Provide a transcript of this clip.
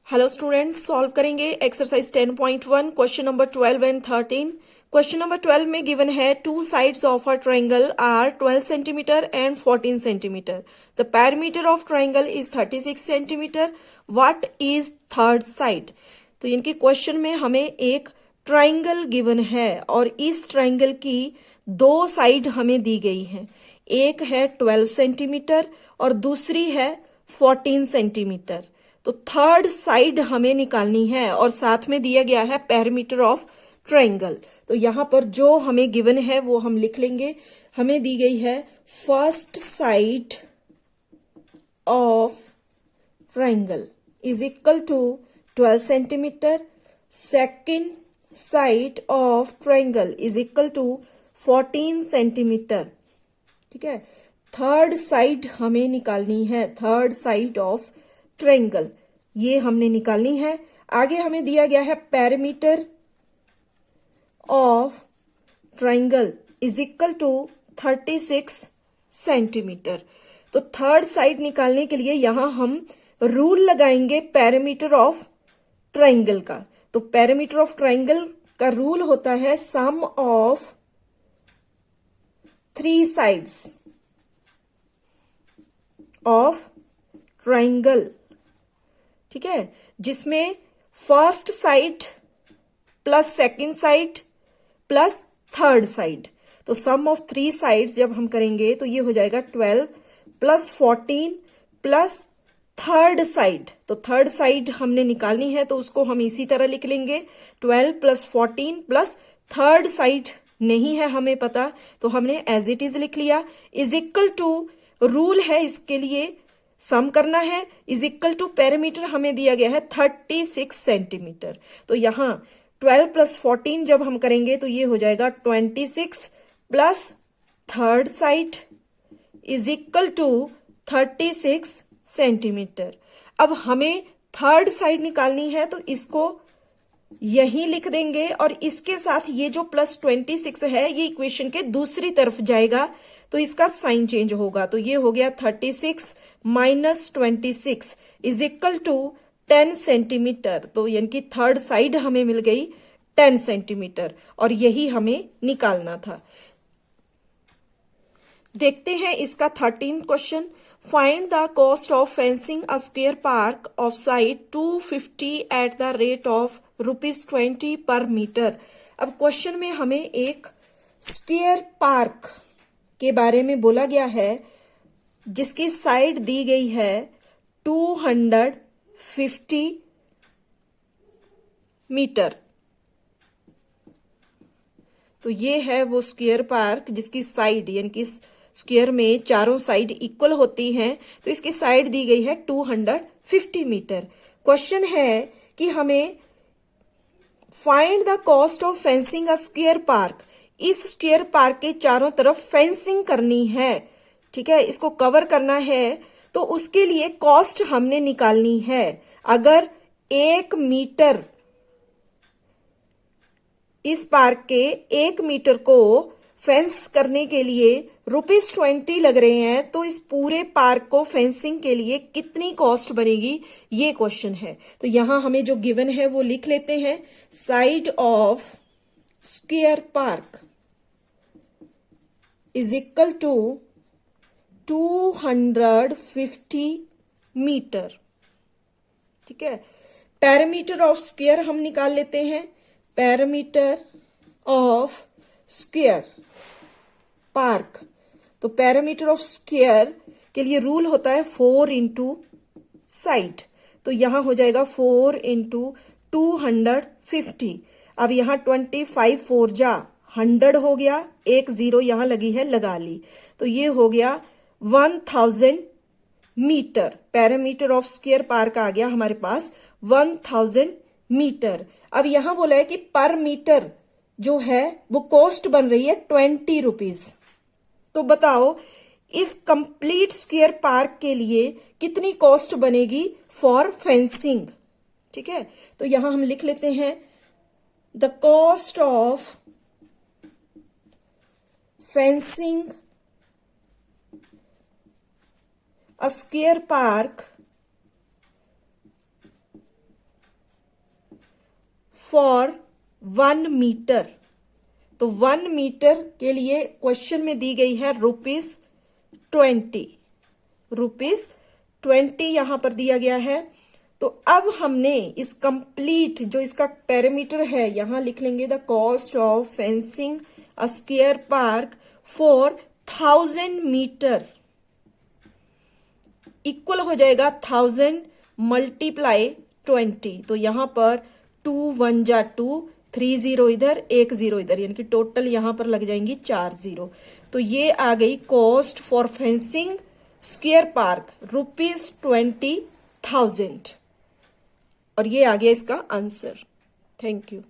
Hello students, solve करेंगे exercise 10.1 question number 12 and 13। Question number 12 में given है two sides of a triangle are 12 centimetre and 14 centimetre. The parameter of triangle is 36 centimetre. What is third side? तो इनके question में हमें एक triangle given है और इस ट्रायंगल की दो साइड हमें दी गई हैं। एक है 12 सेंटीमीटर और दूसरी है 14 सेंटीमीटर। तो थर्ड साइड हमें निकालनी है और साथ में दिया गया है पैरामीटर ऑफ ट्रायंगल। तो यहां पर जो हमें गिवन है वो हम लिख लेंगे। हमें दी गई है first side of triangle is equal to 12 centimetre. Second side of triangle is equal to 14 centimetre. ठीक है, थर्ड साइड हमें निकालनी है, थर्ड साइड ऑफ ट्रायंगल ये हमने निकालनी है। आगे हमें दिया गया है parameter of triangle is equal to 36 centimetre. तो थर्ड साइड निकालने के लिए यहां हम रूल लगाएंगे पैरामीटर ऑफ ट्रायंगल का। तो पैरामीटर ऑफ ट्रायंगल का रूल होता है sum of three sides of triangle. ठीक है, जिसमें first side plus second side plus third side. तो सम ऑफ थ्री साइड्स जब हम करेंगे तो ये हो जाएगा 12 प्लस 14 प्लस थर्ड साइड। तो थर्ड साइड हमने निकालनी है तो उसको हम इसी तरह लिख लेंगे 12 प्लस 14 प्लस थर्ड साइड नहीं है हमें पता तो हमने एज इट इज लिख लिया। इज इक्वल टू रूल है इसके लिए सम करना है, इज इक्वल टू पैरामीटर हमें दिया गया है 36 सेंटीमीटर। तो यहां 12 प्लस 14 जब हम करेंगे तो ये हो जाएगा 26 plus third side is equal to 36 centimetre. अब हमें थर्ड साइड निकालनी है तो इसको यही लिख देंगे और इसके साथ ये जो प्लस 26 है ये इक्वेशन के दूसरी तरफ जाएगा तो इसका साइन चेंज होगा। तो ये हो गया 36 minus 26 is equal to 10 centimetre. तो यानी कि थर्ड साइड हमें मिल गई 10 सेंटीमीटर और यही हमें निकालना था। देखते हैं इसका 13 question. Find the cost of fencing a square park of side 250 at the rate of ₹20 पर मीटर। अब क्वेश्चन में हमें एक स्क्वेयर पार्क के बारे में बोला गया है जिसकी साइड दी गई है 250 मीटर। तो ये है वो स्क्वेयर पार्क जिसकी साइड यानी कि स्क्वेयर में चारों साइड इक्वल होती हैं तो इसकी साइड दी गई है 250 मीटर। क्वेश्चन है कि हमें find the cost of fencing a square park. इस स्क्वेयर पार्क के चारों तरफ फेंसिंग करनी है, ठीक है, इसको कवर करना है तो उसके लिए कॉस्ट हमने निकालनी है। अगर 1 मीटर इस पार्क के 1 मीटर को फेंस करने के लिए ₹20 लग रहे हैं तो इस पूरे पार्क को फेंसिंग के लिए कितनी कॉस्ट बनेगी ये क्वेश्चन है। तो यहां हमें जो गिवन है वो लिख लेते हैं। Side of square park is equal to 250 metre. ठीक है, पैरामीटर ऑफ स्क्वेयर हम निकाल लेते हैं। पैरामीटर ऑफ स्क्वेयर पार्क, तो पैरामीटर ऑफ स्क्वेयर के लिए रूल होता है 4 इंटू साइड। तो यहां हो जाएगा 4 इंटू 250। अब यहां 25 4 जा 100 हो गया, एक जीरो यहां लगी है लगा ली तो ये हो गया 1000 metre. Parameter of square park आ गया हमारे पास 1000 मीटर। अब यहां बोला है कि पर मीटर जो है वो कॉस्ट बन रही है ₹20। तो बताओ इस कंप्लीट स्क्वेयर पार्क के लिए कितनी कॉस्ट बनेगी फॉर फेंसिंग। ठीक है, तो यहां हम लिख लेते हैं the cost of fencing a square park for 1 metre. तो 1 मीटर के लिए क्वेश्चन में दी गई है ₹20, ₹20 यहां पर दिया गया है। तो अब हमने इस कंप्लीट जो इसका पैरामीटर है यहां लिख लेंगे, the cost of fencing a square park for 1000 metre equal हो जाएगा 1000 मल्टीप्लाई 20। तो यहां पर 2 1 जा 2, 3 0 इधर, 1 0 इधर, यानी कि टोटल यहां पर लग जाएंगी 4 0। तो ये आ गई cost for fencing square park ₹20,000 और ये आ गया इसका आंसर। Thank you.